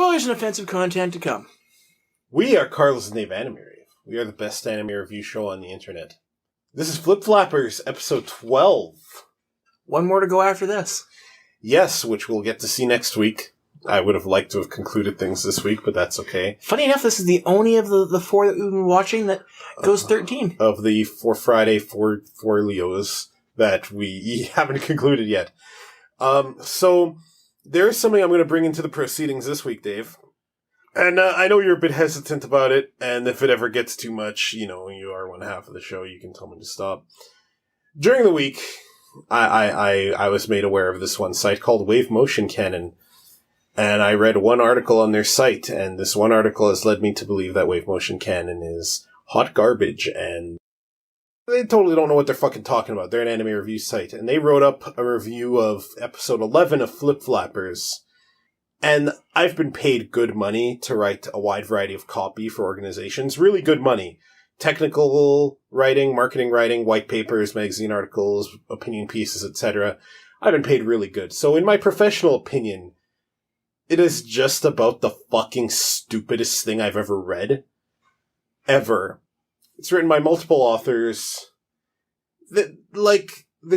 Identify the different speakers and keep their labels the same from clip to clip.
Speaker 1: spoilers and offensive content to come.
Speaker 2: We are Carlos and Dave Anime Review. We are the best anime review show on the internet. This is Flip Flappers, episode 12.
Speaker 1: One more to go after this.
Speaker 2: Yes, which we'll get to see next week. I would have liked to have concluded things this week, but that's okay.
Speaker 1: Funny enough, this is the only of the four that we've been watching that goes 13.
Speaker 2: Of the 4 Friday, 4 Leos that we haven't concluded yet. So, there is something I'm going to bring into the proceedings this week, Dave. And I know you're a bit hesitant about it, and if it ever gets too much, you know, you are one half of the show, you can tell me to stop. During the week, I was made aware of this one site called Wave Motion Canon. And I read one article on their site, and this one article has led me to believe that Wave Motion Canon is hot garbage, and they totally don't know what they're fucking talking about. They're an anime review site, and they wrote up a review of episode 11 of Flip Flappers. And I've been paid good money to write a wide variety of copy for organizations. Really good money. Technical writing, marketing writing, white papers, magazine articles, opinion pieces, etc. I've been paid really good. So in my professional opinion, it is just about the fucking stupidest thing I've ever read. Ever. It's written by multiple authors. The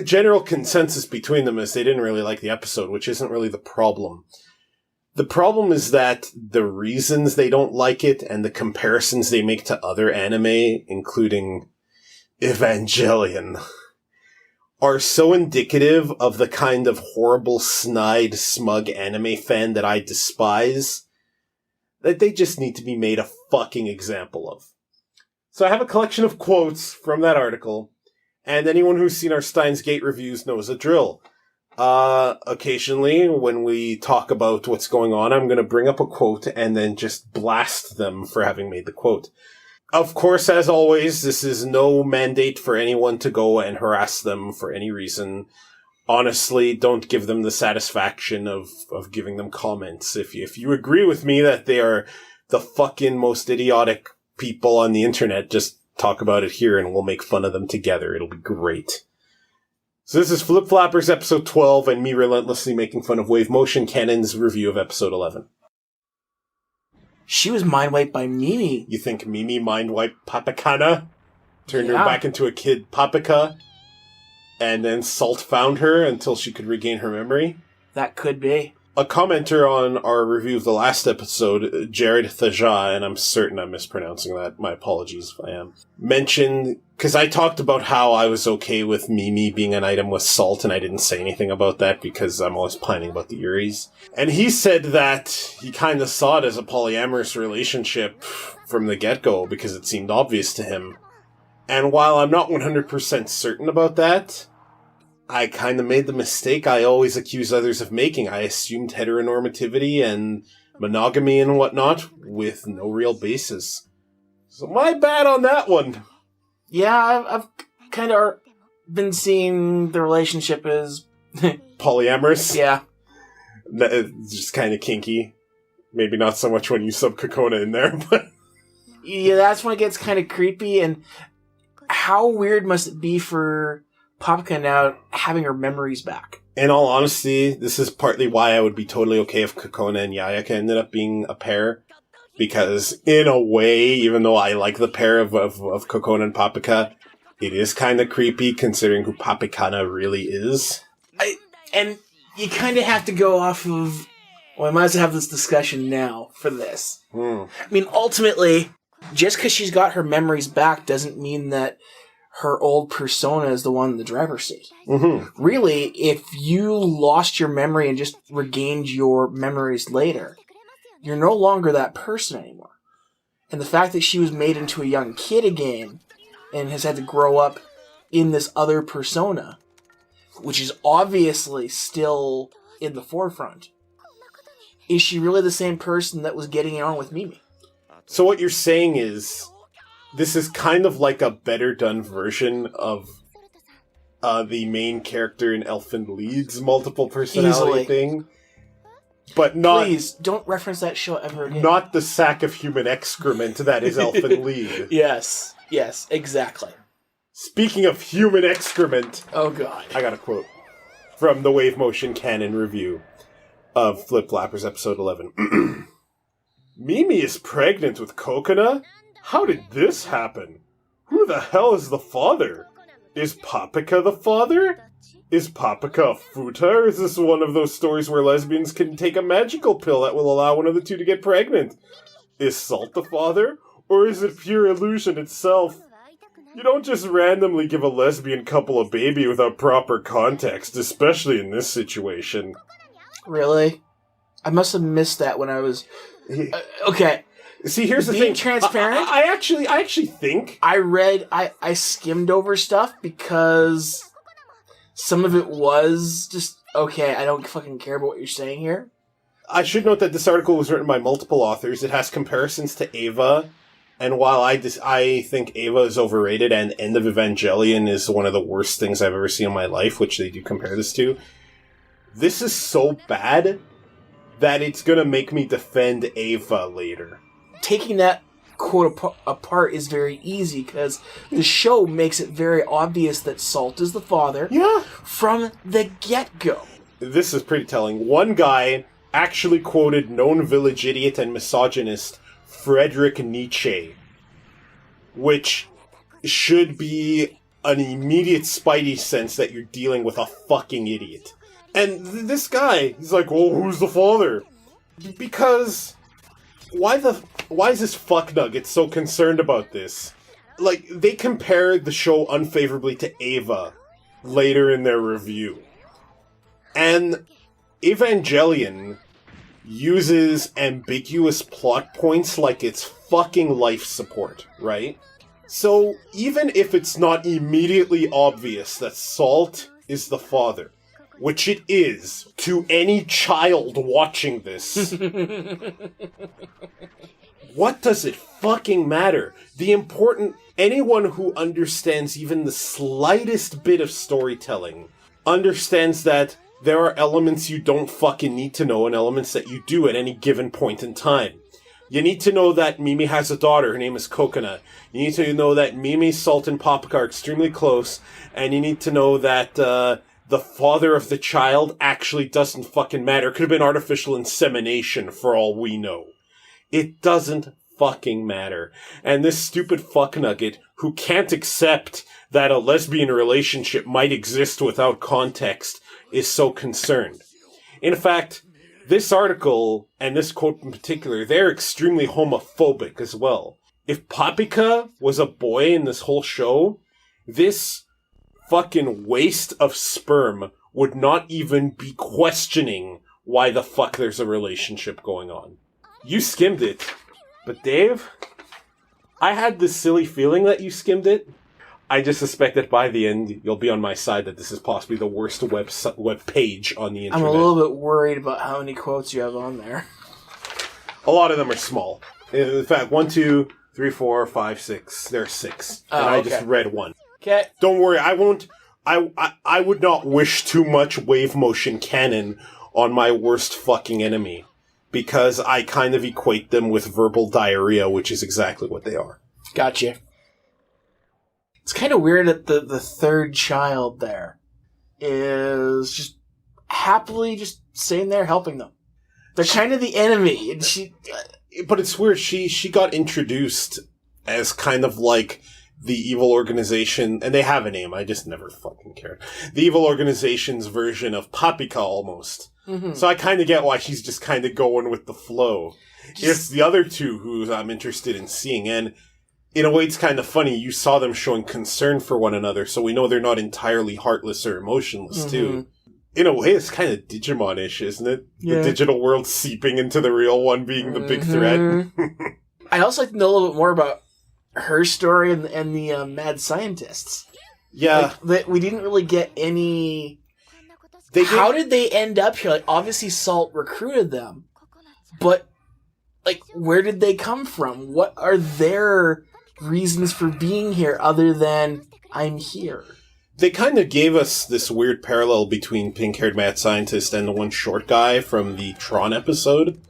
Speaker 2: general consensus between them is they didn't really like the episode, which isn't really the problem. The problem is that the reasons they don't like it and the comparisons they make to other anime, including Evangelion, are so indicative of the kind of horrible, snide, smug anime fan that I despise, that they just need to be made a fucking example of. So I have a collection of quotes from that article, and anyone who's seen our Steins Gate reviews knows the drill. Occasionally, when we talk about what's going on, I'm going to bring up a quote and then just blast them for having made the quote. Of course, as always, this is no mandate for anyone to go and harass them for any reason. Honestly, don't give them the satisfaction of giving them comments. If you agree with me that they are the fucking most idiotic people on the internet, just talk about it here and we'll make fun of them together. It'll be great. So this is Flip Flappers episode 12 and me relentlessly making fun of Wave Motion Canon's review of episode 11.
Speaker 1: She was mind-wiped by Mimi.
Speaker 2: You think Mimi mind-wiped Papakana? Turned her back into a kid Papaka? And then Salt found her until she could regain her memory?
Speaker 1: That could be.
Speaker 2: A commenter on our review of the last episode, Jared Thaja, and I'm certain I'm mispronouncing that, my apologies if I am, mentioned, because I talked about how I was okay with Mimi being an item with Salt, and I didn't say anything about that because I'm always pining about the Yuris. And he said that he kind of saw it as a polyamorous relationship from the get-go because it seemed obvious to him. And while I'm not 100% certain about that, I kind of made the mistake I always accuse others of making. I assumed heteronormativity and monogamy and whatnot with no real basis. So my bad on that one.
Speaker 1: Yeah, I've kind of been seeing the relationship as
Speaker 2: polyamorous?
Speaker 1: Yeah.
Speaker 2: It's just kind of kinky. Maybe not so much when you sub Kokona in there, but...
Speaker 1: Yeah, that's when it gets kind of creepy, and how weird must it be for Papaka now having her memories back?
Speaker 2: In all honesty, this is partly why I would be totally okay if Kokona and Yayaka ended up being a pair. Because, in a way, even though I like the pair of Kokona and Papaka, it is kind of creepy considering who Papakana really is.
Speaker 1: And you kind of have to go off of... Well, I might as well have this discussion now for this. I mean, ultimately, just because she's got her memories back doesn't mean that her old persona is the one in the driver's seat.
Speaker 2: Mm-hmm.
Speaker 1: Really, if you lost your memory and just regained your memories later, you're no longer that person anymore. And the fact that she was made into a young kid again and has had to grow up in this other persona, which is obviously still in the forefront, is she really the same person that was getting on with Mimi?
Speaker 2: So what you're saying is, this is kind of like a better done version of the main character in Elfen Lied's multiple personality thing. But not...
Speaker 1: Please, don't reference that show ever again.
Speaker 2: Not the sack of human excrement that is Elfen Lied.
Speaker 1: Yes, exactly.
Speaker 2: Speaking of human excrement...
Speaker 1: Oh, God.
Speaker 2: I got a quote from the Wave Motion Canon review of Flip Flappers episode 11. Mimi is pregnant with Kokona? How did this happen? Who the hell is the father? Is Paprika the father? Is Paprika a futa, or is this one of those stories where lesbians can take a magical pill that will allow one of the two to get pregnant? Is Salt the father, or is it pure illusion itself? You don't just randomly give a lesbian couple a baby without proper context, especially in this situation.
Speaker 1: Really? I must have missed that when I was... okay.
Speaker 2: See, here's the thing.
Speaker 1: Being transparent...
Speaker 2: I actually think...
Speaker 1: I skimmed over stuff because some of it was just, okay, I don't fucking care about what you're saying here.
Speaker 2: I should note that this article was written by multiple authors. It has comparisons to Eva, and while I think Eva is overrated and End of Evangelion is one of the worst things I've ever seen in my life, which they do compare this to, this is so bad that it's gonna make me defend Eva later.
Speaker 1: Taking that quote apart is very easy because the show makes it very obvious that Salt is the father.
Speaker 2: Yeah.
Speaker 1: From the get-go.
Speaker 2: This is pretty telling. One guy actually quoted known village idiot and misogynist Friedrich Nietzsche, which should be an immediate spidey sense that you're dealing with a fucking idiot. And this guy, he's like, "Oh, who's the father?" Because why is this fucknugget so concerned about this? Like, they compared the show unfavorably to Eva later in their review. And Evangelion uses ambiguous plot points like it's fucking life support, right? So, even if it's not immediately obvious that Salt is the father, which it is to any child watching this, what does it fucking matter? Anyone who understands even the slightest bit of storytelling understands that there are elements you don't fucking need to know and elements that you do at any given point in time. You need to know that Mimi has a daughter, her name is Kokona. You need to know that Mimi, Salt, and Paprika are extremely close, and you need to know that the father of the child actually doesn't fucking matter. It could have been artificial insemination for all we know. It doesn't fucking matter. And this stupid fucknugget who can't accept that a lesbian relationship might exist without context is so concerned. In fact, this article, and this quote in particular, they're extremely homophobic as well. If Paprika was a boy in this whole show, this fucking waste of sperm would not even be questioning why the fuck there's a relationship going on. You skimmed it, but Dave, I had this silly feeling that you skimmed it. I just suspect that by the end, you'll be on my side that this is possibly the worst web page on the internet.
Speaker 1: I'm a little bit worried about how many quotes you have on there.
Speaker 2: A lot of them are small. In fact, 1, 2, 3, 4, 5, 6. There are 6. And I just read one.
Speaker 1: Okay.
Speaker 2: Don't worry, I won't... I would not wish too much wave motion canon on my worst fucking enemy, because I kind of equate them with verbal diarrhea, which is exactly what they are.
Speaker 1: Gotcha. It's kind of weird that the third child there is just happily just sitting there helping them. They're kind of the enemy, and
Speaker 2: But it's weird, she got introduced as kind of like the evil organization, and they have a name, I just never fucking cared. The evil organization's version of Paprika, almost. Mm-hmm. So I kind of get why she's just kind of going with the flow. It's the other two who I'm interested in seeing, and in a way it's kind of funny, you saw them showing concern for one another, so we know they're not entirely heartless or emotionless, too. In a way, it's kind of Digimon-ish, isn't it? Yeah. The digital world seeping into the real one being the big threat.
Speaker 1: I'd also like to know a little bit more about her story and the mad scientists.
Speaker 2: Yeah.
Speaker 1: Like, we didn't really get any... How did they end up here? Like, obviously Salt recruited them, but, like, where did they come from? What are their reasons for being here other than, I'm here?
Speaker 2: They kind of gave us this weird parallel between Pink-Haired Mad Scientist and the one short guy from the Tron episode,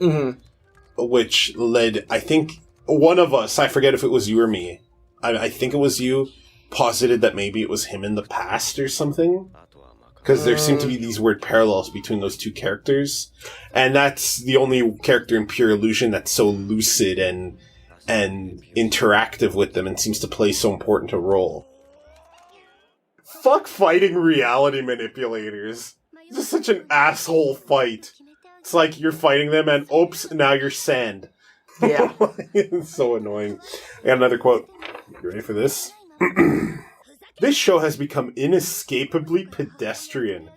Speaker 2: which led, I think, one of us, I forget if it was you or me, I think it was you, posited that maybe it was him in the past or something. because there seem to be these weird parallels between those two characters, and that's the only character in Pure Illusion that's so lucid and interactive with them and seems to play so important a role. Fuck fighting reality manipulators. This is such an asshole fight. It's like you're fighting them and oops, now you're sand.
Speaker 1: Yeah.
Speaker 2: It's so annoying. I got another quote. You ready for this? This show has become inescapably pedestrian.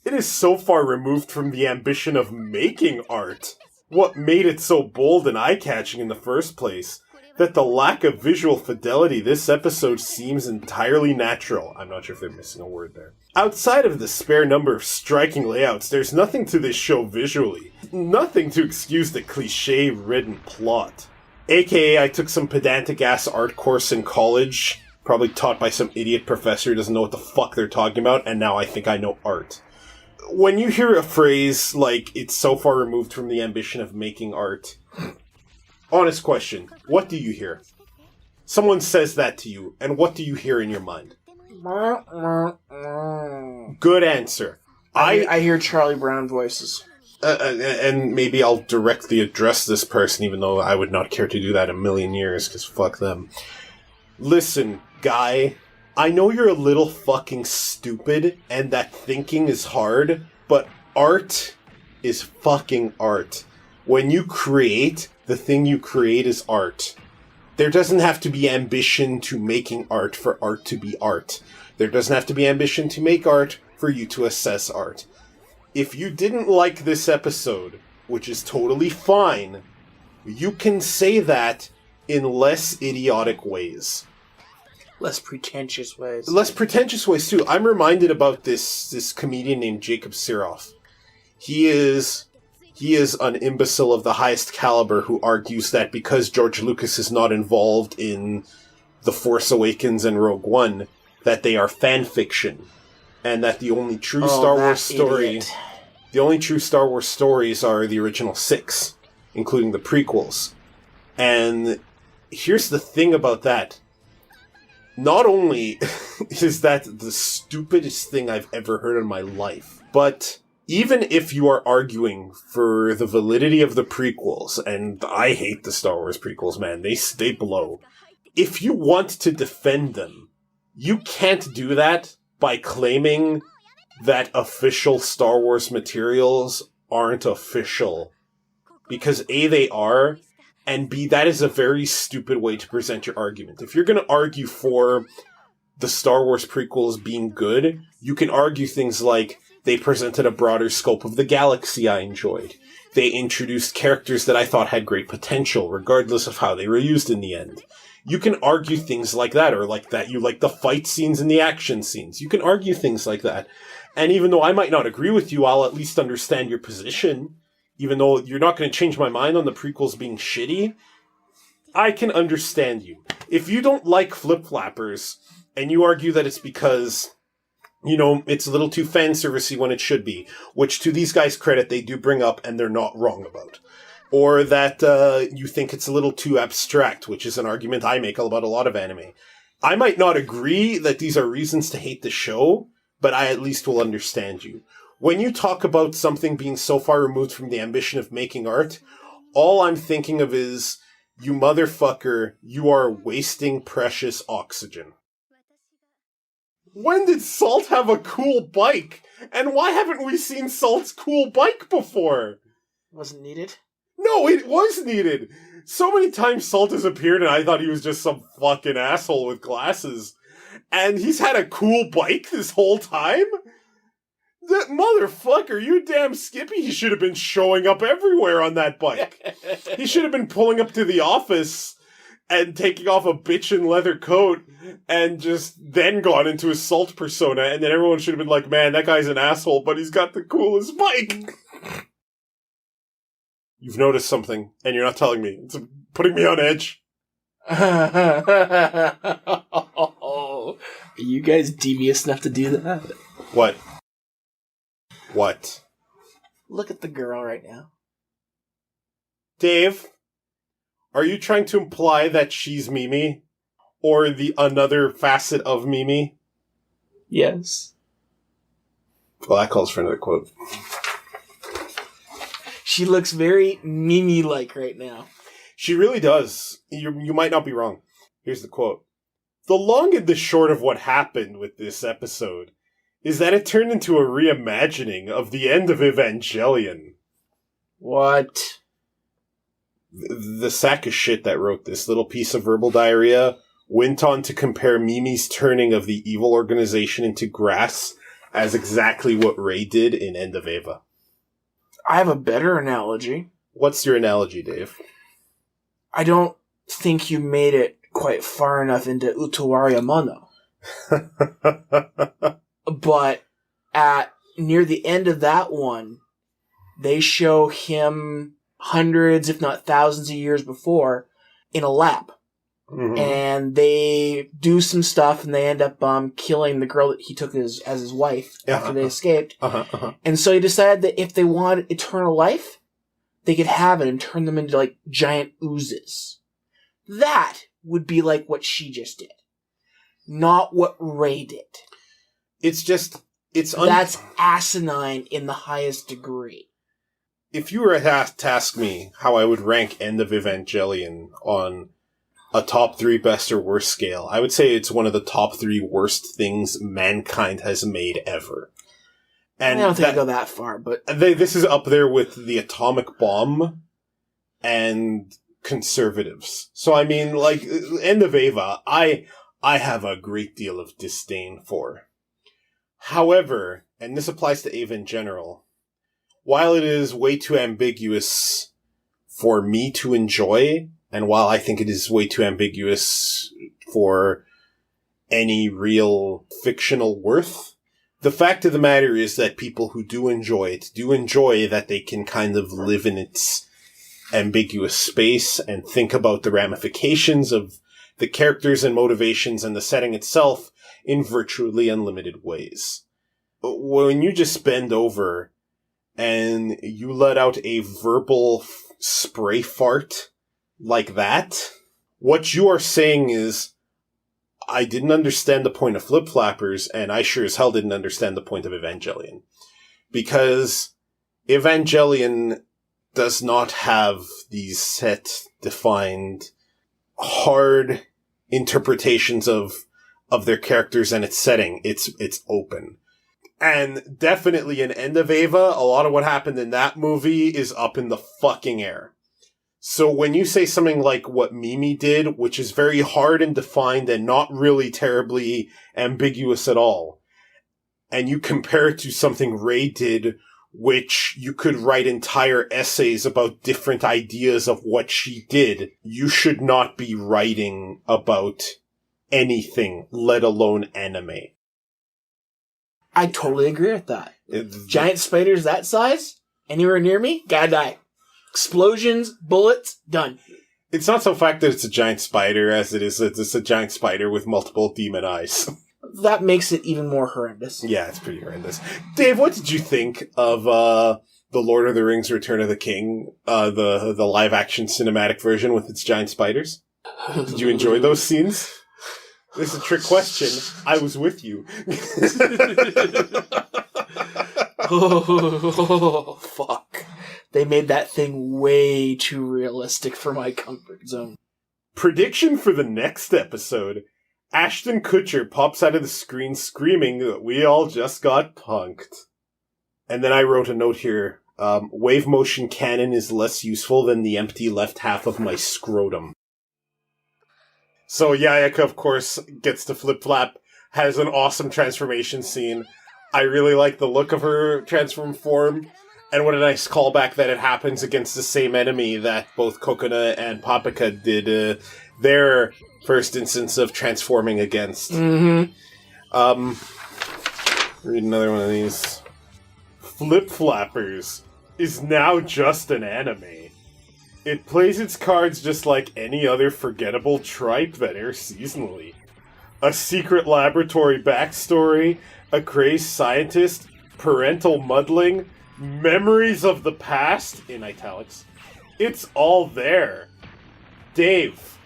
Speaker 2: It is so far removed from the ambition of making art. What made it so bold and eye-catching in the first place? That the lack of visual fidelity this episode seems entirely natural. I'm not sure if they're missing a word there. Outside of the spare number of striking layouts, there's nothing to this show visually. Nothing to excuse the cliche-ridden plot. AKA, I took some pedantic-ass art course in college, probably taught by some idiot professor who doesn't know what the fuck they're talking about, and now I think I know art. When you hear a phrase like, it's so far removed from the ambition of making art, honest question, what do you hear? Someone says that to you, and what do you hear in your mind? Good answer.
Speaker 1: I hear Charlie Brown voices.
Speaker 2: And maybe I'll directly address this person, even though I would not care to do that in a million years, because fuck them. Listen, guy, I know you're a little fucking stupid, and that thinking is hard, but art is fucking art. When you create, the thing you create is art. There doesn't have to be ambition to making art for art to be art. There doesn't have to be ambition to make art for you to assess art. If you didn't like this episode, which is totally fine, you can say that in less idiotic ways.
Speaker 1: Less pretentious ways.
Speaker 2: Less pretentious ways, too. I'm reminded about this comedian named Jacob Siroff. He is an imbecile of the highest caliber who argues that because George Lucas is not involved in The Force Awakens and Rogue One, that they are fan fiction. And that the only true Star Wars story...
Speaker 1: Idiot.
Speaker 2: The only true Star Wars stories are the original 6, including the prequels. And here's the thing about that. Not only is that the stupidest thing I've ever heard in my life, but even if you are arguing for the validity of the prequels, and I hate the Star Wars prequels, man, they blow. If you want to defend them, you can't do that by claiming that official Star Wars materials aren't official. Because A, they are, and B, that is a very stupid way to present your argument. If you're going to argue for the Star Wars prequels being good, you can argue things like, they presented a broader scope of the galaxy I enjoyed. They introduced characters that I thought had great potential, regardless of how they were used in the end. You can argue things like that, or like that you like the fight scenes and the action scenes. You can argue things like that. And even though I might not agree with you, I'll at least understand your position. Even though you're not going to change my mind on the prequels being shitty, I can understand you. If you don't like flip-flappers, and you argue that it's because, you know, it's a little too fan-servicey when it should be, which to these guys' credit, they do bring up and they're not wrong about. Or that you think it's a little too abstract, which is an argument I make about a lot of anime. I might not agree that these are reasons to hate the show, but I at least will understand you. When you talk about something being so far removed from the ambition of making art, all I'm thinking of is, you motherfucker, you are wasting precious oxygen. When did Salt have a cool bike? And why haven't we seen Salt's cool bike before?
Speaker 1: Wasn't needed?
Speaker 2: No, it was needed. So many times Salt has appeared and I thought he was just some fucking asshole with glasses. And he's had a cool bike this whole time? That motherfucker, you damn Skippy, he should have been showing up everywhere on that bike. He should have been pulling up to the office and taking off a bitchin' leather coat and just then gone into his Salt persona, and then everyone should have been like, man, that guy's an asshole, but he's got the coolest bike. You've noticed something, and you're not telling me. It's putting me on edge.
Speaker 1: Are you guys devious enough to do that?
Speaker 2: What? What?
Speaker 1: Look at the girl right now.
Speaker 2: Dave, are you trying to imply that she's Mimi? Or the another facet of Mimi?
Speaker 1: Yes.
Speaker 2: Well, that calls for another quote.
Speaker 1: She looks very Mimi-like right now.
Speaker 2: She really does. You might not be wrong. Here's the quote. The long and the short of what happened with this episode is that it turned into a reimagining of the end of Evangelion.
Speaker 1: What?
Speaker 2: The sack of shit that wrote this little piece of verbal diarrhea went on to compare Mimi's turning of the evil organization into grass as exactly what Rei did in End of Eva.
Speaker 1: I have a better analogy.
Speaker 2: What's your analogy, Dave?
Speaker 1: I don't think you made it quite far enough into Utawari Mono. But at near the end of that one, they show him hundreds, if not thousands of years before in a lab. Mm-hmm. And they do some stuff and they end up killing the girl that he took as his wife after they escaped. And so he decided that if they wanted eternal life, they could have it and turn them into like giant oozes. That would be like what she just did. Not what Rei did. That's asinine in the highest degree.
Speaker 2: If you were to ask me how I would rank End of Evangelion on a top 3 best or worst scale, I would say it's one of the top 3 worst things mankind has made ever. And
Speaker 1: I don't think I go that far, but
Speaker 2: this is up there with the atomic bomb and conservatives. So I mean, like, End of Eva, I have a great deal of disdain for. However, and this applies to Eva in general, while it is way too ambiguous for me to enjoy, and while I think it is way too ambiguous for any real fictional worth, the fact of the matter is that people who do enjoy that they can kind of live in its ambiguous space and think about the ramifications of the characters and motivations and the setting itself in virtually unlimited ways. When you just bend over and you let out a verbal spray fart like that, what you are saying is, I didn't understand the point of Flip Flappers, and I sure as hell didn't understand the point of Evangelion. Because Evangelion does not have these set, defined, hard interpretations of their characters and its setting. It's open. And definitely in End of Eva, a lot of what happened in that movie is up in the fucking air. So when you say something like what Mimi did, which is very hard and defined and not really terribly ambiguous at all, and you compare it to something Rei did, which you could write entire essays about different ideas of what she did, you should not be writing about anything, let alone anime.
Speaker 1: I totally agree with that. Giant spiders that size, anywhere near me, gotta die. Explosions, bullets, done.
Speaker 2: It's not so fact that it's a giant spider as it is that it's a giant spider with multiple demon eyes.
Speaker 1: That makes it even more horrendous.
Speaker 2: Yeah, it's pretty horrendous. Dave, what did you think of the Lord of the Rings Return of the King, the live-action cinematic version with its giant spiders? Did you enjoy those scenes? This is a trick question. I was with you.
Speaker 1: Oh, fuck. They made that thing way too realistic for my comfort zone.
Speaker 2: Prediction for the next episode. Ashton Kutcher pops out of the screen screaming that we all just got punked. And then I wrote a note here. Wave motion cannon is less useful than the empty left half of my scrotum. So Yayaka, of course, gets to Flip Flap, has an awesome transformation scene. I really like the look of her transform form. And what a nice callback that it happens against the same enemy that both Kokona and Paprika did their first instance of transforming against.
Speaker 1: Mm-hmm.
Speaker 2: Read another one of these. Flip Flappers is now just an anime. It plays its cards just like any other forgettable tripe that airs seasonally. A secret laboratory backstory, a crazed scientist, parental muddling, memories of the past, in italics. It's all there. Dave,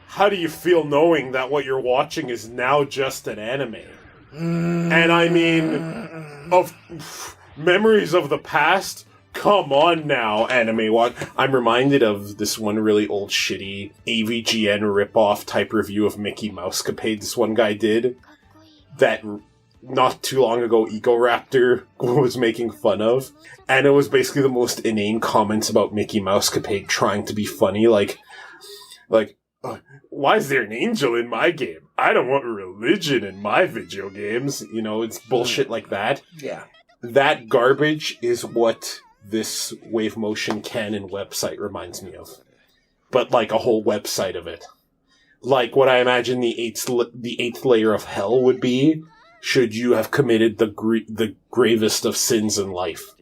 Speaker 2: how do you feel knowing that what you're watching is now just an anime? And I mean, of memories of the past. Come on now, anime watch. I'm reminded of this one really old shitty AVGN ripoff type review of Mickey Mouse Capade this one guy did that not too long ago Eco Raptor was making fun of. And it was basically the most inane comments about Mickey Mouse Capade trying to be funny, like, why is there an angel in my game? I don't want religion in my video games. You know, it's bullshit like that.
Speaker 1: Yeah.
Speaker 2: That garbage is what this Wave Motion canon website reminds me of. But like a whole website of it. Like what I imagine the eighth layer of hell would be, should you have committed the gravest of sins in life.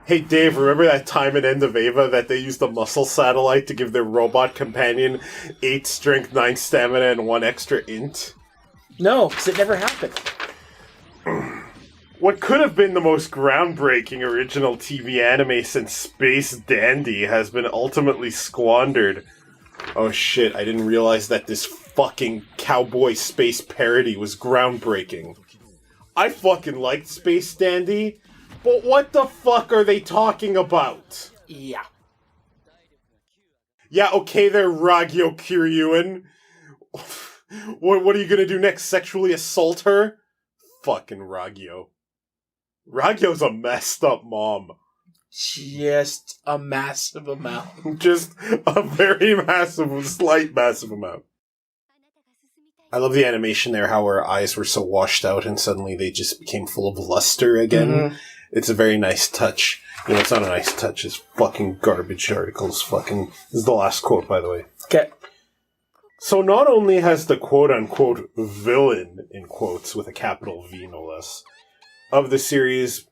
Speaker 2: Hey Dave, remember that time in End of Eva that they used the muscle satellite to give their robot companion 8 strength, 9 stamina, and 1 extra int?
Speaker 1: No, because it never happened.
Speaker 2: What could have been the most groundbreaking original TV anime since Space Dandy has been ultimately squandered. Oh shit, I didn't realize that this fucking cowboy space parody was groundbreaking. I fucking liked Space Dandy, but what the fuck are they talking about?
Speaker 1: Yeah.
Speaker 2: Yeah, okay there, Ragyo Kiryuin. What are you gonna do next? Sexually assault her? Fucking Ragyo. Ragyo's a messed up mom.
Speaker 1: Just a massive amount.
Speaker 2: Just a very slight massive amount. I love the animation there, how her eyes were so washed out and suddenly they just became full of luster again. Mm-hmm. It's a very nice touch. You know, it's not a nice touch, it's fucking garbage articles. This is the last quote, by the way.
Speaker 1: Okay.
Speaker 2: So not only has the quote-unquote villain, in quotes, with a capital V no less, of the series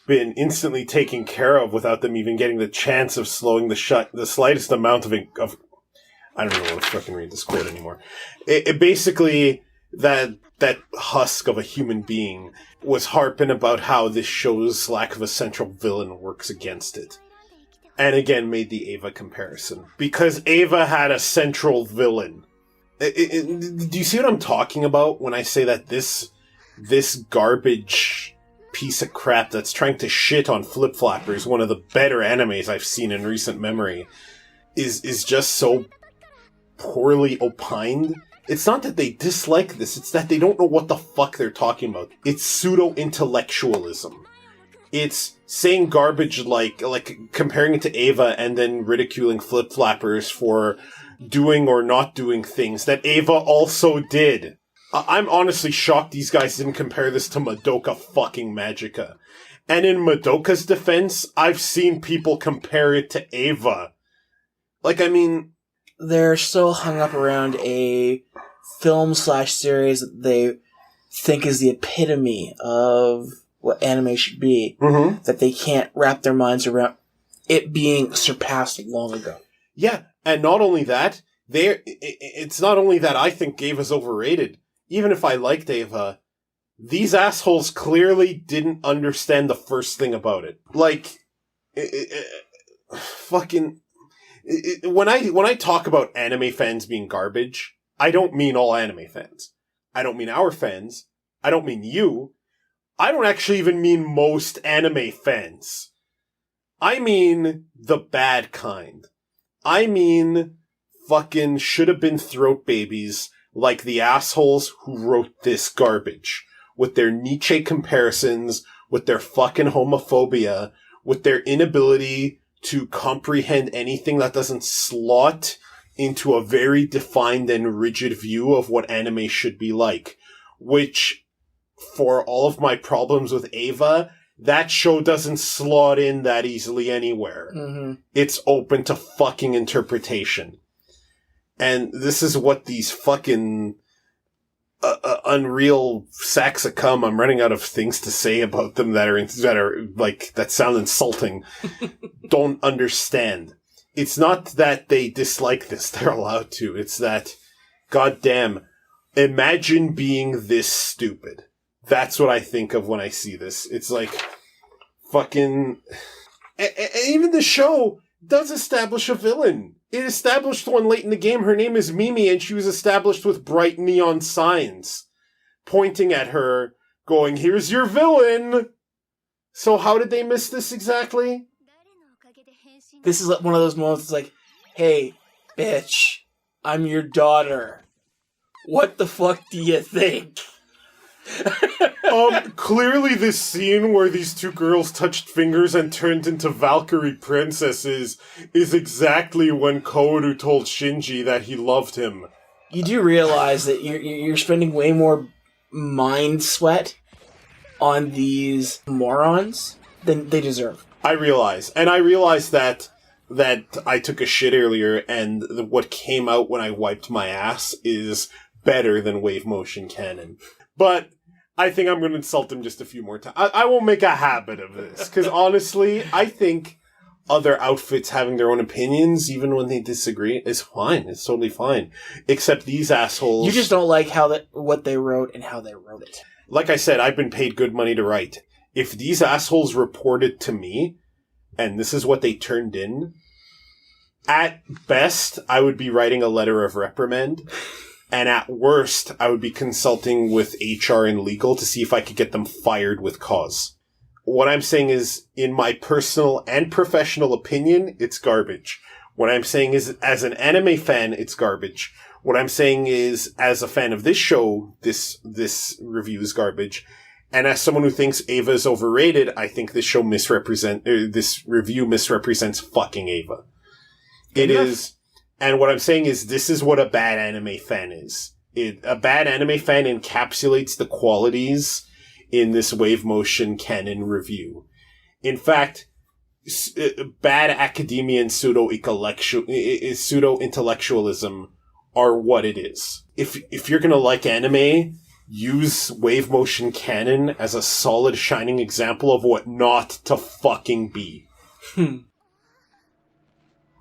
Speaker 2: been instantly taken care of without them even getting the chance of slowing the slightest amount of I don't even want to fucking read this quote anymore. It basically, that husk of a human being was harping about how this show's lack of a central villain works against it. And again, made the Eva comparison. Because Eva had a central villain. Do you see what I'm talking about when I say that this garbage piece of crap that's trying to shit on Flip Flappers, one of the better animes I've seen in recent memory, is just so poorly opined? It's not that they dislike this, it's that they don't know what the fuck they're talking about. It's pseudo-intellectualism. It's saying garbage like comparing it to Ava and then ridiculing Flip Flappers for doing or not doing things that Ava also did. I'm honestly shocked these guys didn't compare this to Madoka fucking Magica. And in Madoka's defense, I've seen people compare it to Ava.
Speaker 1: They're so hung up around a film/series that they think is the epitome of what anime should be, mm-hmm. that they can't wrap their minds around it being surpassed long ago.
Speaker 2: Yeah, and not only that, it's not only that I think Ava's overrated. Even if I liked Ava, these assholes clearly didn't understand the first thing about it. When I talk about anime fans being garbage, I don't mean all anime fans. I don't mean our fans. I don't mean you. I don't actually even mean most anime fans. I mean the bad kind. I mean fucking should have been throat babies like the assholes who wrote this garbage. With their Nietzsche comparisons, with their fucking homophobia, with their inability to comprehend anything that doesn't slot into a very defined and rigid view of what anime should be like. Which, for all of my problems with Ava, that show doesn't slot in that easily anywhere. Mm-hmm. It's open to fucking interpretation. And this is what these fucking unreal sacks of cum, I'm running out of things to say about them that sound insulting, don't understand. It's not that they dislike this, they're allowed to. It's that, goddamn, imagine being this stupid. That's what I think of when I see this. It's like, fucking, even the show does establish a villain. It established one late in the game. Her name is Mimi, and she was established with bright neon signs. pointing at her, going, "Here's your villain!" So how did they miss this exactly?
Speaker 1: This is one of those moments it's like, hey, bitch, I'm your daughter. What the fuck do you think?
Speaker 2: Clearly this scene where these two girls touched fingers and turned into Valkyrie princesses is exactly when Kouru told Shinji that he loved him.
Speaker 1: You do realize that you're spending way more mind sweat on these morons than they deserve.
Speaker 2: I realize. And I realized that I took a shit earlier, and what came out when I wiped my ass is better than wave motion canon. But I think I'm going to insult them just a few more times. I won't make a habit of this, because honestly, I think other outfits having their own opinions, even when they disagree, is fine. It's totally fine. Except these assholes...
Speaker 1: You just don't like what they wrote and how they wrote it.
Speaker 2: Like I said, I've been paid good money to write. If these assholes reported to me, and this is what they turned in, at best, I would be writing a letter of reprimand. And at worst, I would be consulting with HR and legal to see if I could get them fired with cause. What I'm saying is, in my personal and professional opinion, it's garbage. What I'm saying is, as an anime fan, it's garbage. What I'm saying is, as a fan of this show, this review is garbage. And as someone who thinks Eva is overrated, I think this review misrepresents fucking Eva. It is... And what I'm saying is, this is what a bad anime fan is. A bad anime fan encapsulates the qualities in this wave motion canon review. In fact, bad academia and pseudo-intellectualism are what it is. If you're gonna like anime, use wave motion canon as a solid, shining example of what not to fucking be.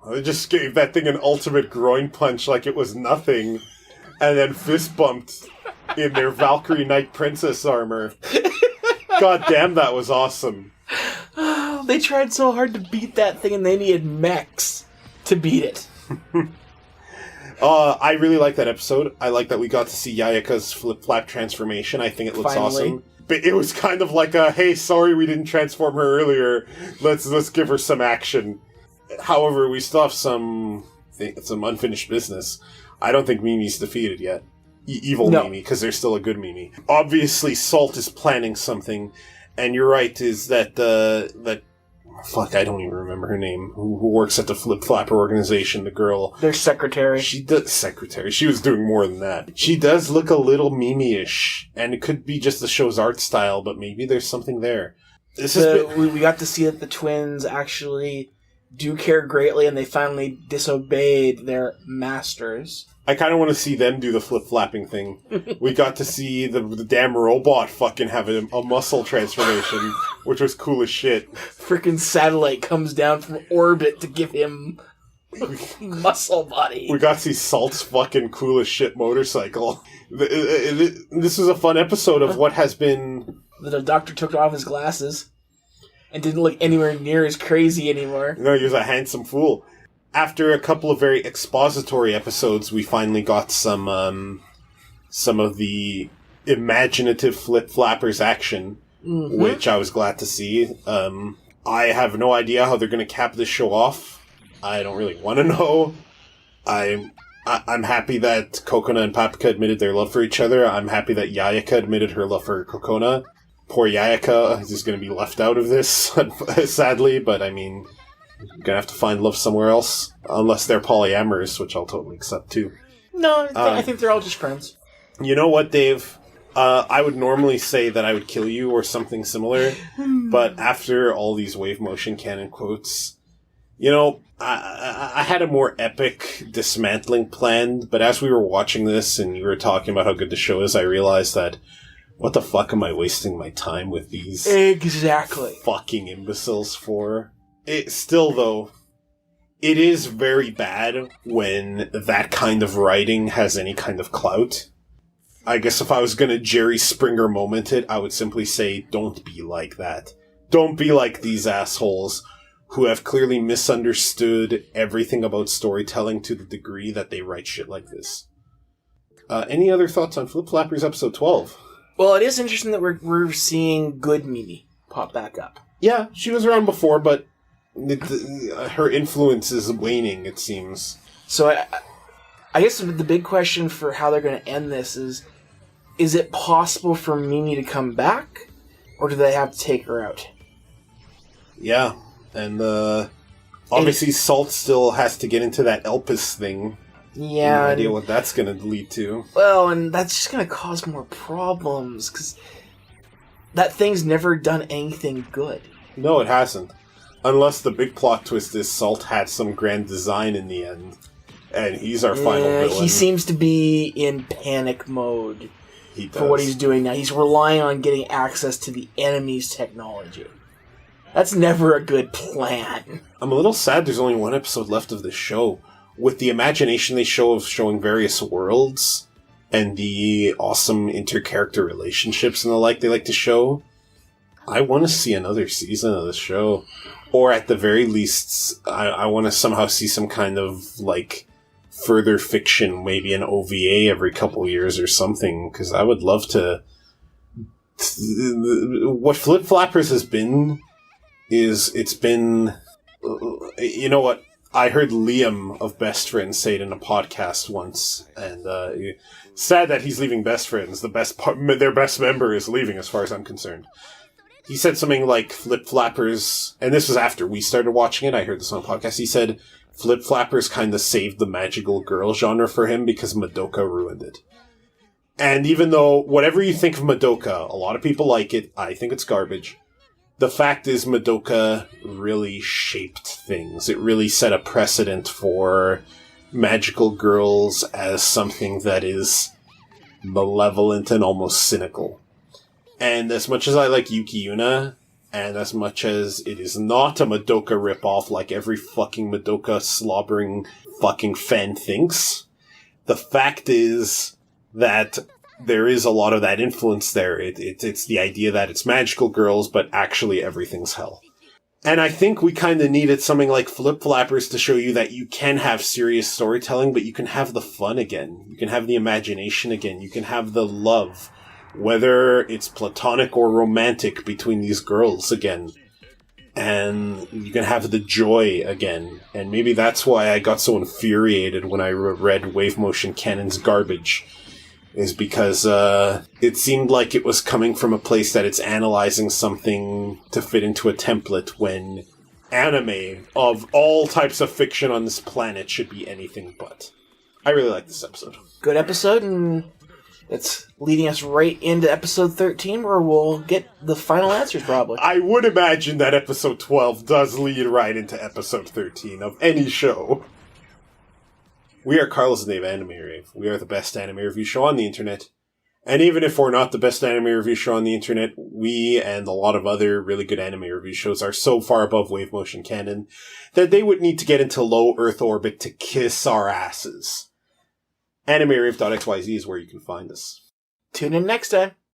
Speaker 2: I just gave that thing an ultimate groin punch like it was nothing, and then fist bumped in their Valkyrie Knight Princess armor. God damn, that was awesome.
Speaker 1: They tried so hard to beat that thing, and they needed mechs to beat it.
Speaker 2: I really like that episode. I like that we got to see Yayaka's flip-flap transformation. I think it looks awesome. But it was kind of like a, hey, sorry we didn't transform her earlier. Let's give her some action. However, we still have some unfinished business. I don't think Mimi's defeated yet. Evil Mimi, because there's still a good Mimi. Obviously, Salt is planning something, and you're right, is that fuck, I don't even remember her name, who works at the Flip Flapper organization, the girl.
Speaker 1: Their secretary.
Speaker 2: Secretary. She was doing more than that. She does look a little Mimi-ish, and it could be just the show's art style, but maybe there's something there.
Speaker 1: We got to see that the twins actually do care greatly, and they finally disobeyed their masters.
Speaker 2: I kind of want to see them do the flip-flapping thing. We got to see the damn robot fucking have a muscle transformation, which was cool as shit.
Speaker 1: Freaking satellite comes down from orbit to give him muscle body.
Speaker 2: We got to see Salt's fucking cool as shit motorcycle. This is a fun episode of what has been...
Speaker 1: The doctor took off his glasses and didn't look anywhere near as crazy anymore.
Speaker 2: No, he was a handsome fool. After a couple of very expository episodes, we finally got some of the imaginative flip-flappers action, which I was glad to see. I have no idea how they're going to cap this show off. I don't really want to know. I'm happy that Kokona and Paprika admitted their love for each other. I'm happy that Yayaka admitted her love for Kokona. Poor Yayaka is going to be left out of this, sadly, but I mean... You're gonna have to find love somewhere else. Unless they're polyamorous, which I'll totally accept too.
Speaker 1: No, I think they're all just friends.
Speaker 2: You know what, Dave? I would normally say that I would kill you or something similar, but after all these wave motion canon quotes, you know, I had a more epic dismantling planned, but as we were watching this and you were talking about how good the show is, I realized that what the fuck am I wasting my time with these fucking imbeciles for? Still, though, it is very bad when that kind of writing has any kind of clout. I guess if I was going to Jerry Springer moment it, I would simply say, don't be like that. Don't be like these assholes who have clearly misunderstood everything about storytelling to the degree that they write shit like this. Any other thoughts on Flip Flappers episode 12?
Speaker 1: Well, it is interesting that we're seeing good Mimi pop back up.
Speaker 2: Yeah, she was around before, but her influence is waning, it seems.
Speaker 1: So I guess the big question for how they're going to end this is it possible for Mimi to come back, or do they have to take her out?
Speaker 2: Yeah, and obviously Salt still has to get into that Elpis thing.
Speaker 1: Yeah.
Speaker 2: No idea what that's going to lead to.
Speaker 1: Well, and that's just going to cause more problems, because that thing's never done anything good.
Speaker 2: No, it hasn't. Unless the big plot twist is Salt had some grand design in the end, and he's our final villain.
Speaker 1: He seems to be in panic mode
Speaker 2: for
Speaker 1: what he's doing now. He's relying on getting access to the enemy's technology. That's never a good plan.
Speaker 2: I'm a little sad there's only one episode left of this show. With the imagination they show of showing various worlds and the awesome inter-character relationships and the like they like to show, I want to see another season of the show. Or at the very least, I want to somehow see some kind of, like, further fiction, maybe an OVA every couple years or something, because I would love to... What Flip Flappers has been is, it's been... You know what? I heard Liam of Best Friends say it in a podcast once, and sad that he's leaving Best Friends. Their best member is leaving, as far as I'm concerned. He said something like Flip Flappers, and this was after we started watching it. I heard this on a podcast. He said Flip Flappers kind of saved the magical girl genre for him because Madoka ruined it. And even though, whatever you think of Madoka, a lot of people like it. I think it's garbage. The fact is Madoka really shaped things. It really set a precedent for magical girls as something that is malevolent and almost cynical. And as much as I like Yuki Yuna, and as much as it is not a Madoka ripoff like every fucking Madoka slobbering fucking fan thinks, the fact is that there is a lot of that influence there. It's the idea that it's magical girls, but actually everything's hell. And I think we kind of needed something like Flip Flappers to show you that you can have serious storytelling, but you can have the fun again. You can have the imagination again. You can have the love, whether it's platonic or romantic, between these girls again. And you can have the joy again. And maybe that's why I got so infuriated when I read Wave Motion Canon's garbage. Is because it seemed like it was coming from a place that it's analyzing something to fit into a template, when anime of all types of fiction on this planet should be anything but. I really like this episode.
Speaker 1: Good episode, and it's leading us right into episode 13, where we'll get the final answers, probably.
Speaker 2: I would imagine that episode 12 does lead right into episode 13 of any show. We are Carlos and Dave Anime Rave. We are the best anime review show on the internet. And even if we're not the best anime review show on the internet, we and a lot of other really good anime review shows are so far above Wave Motion Canon that they would need to get into low Earth orbit to kiss our asses. AnimeRave.xyz is where you can find us.
Speaker 1: Tune in next time.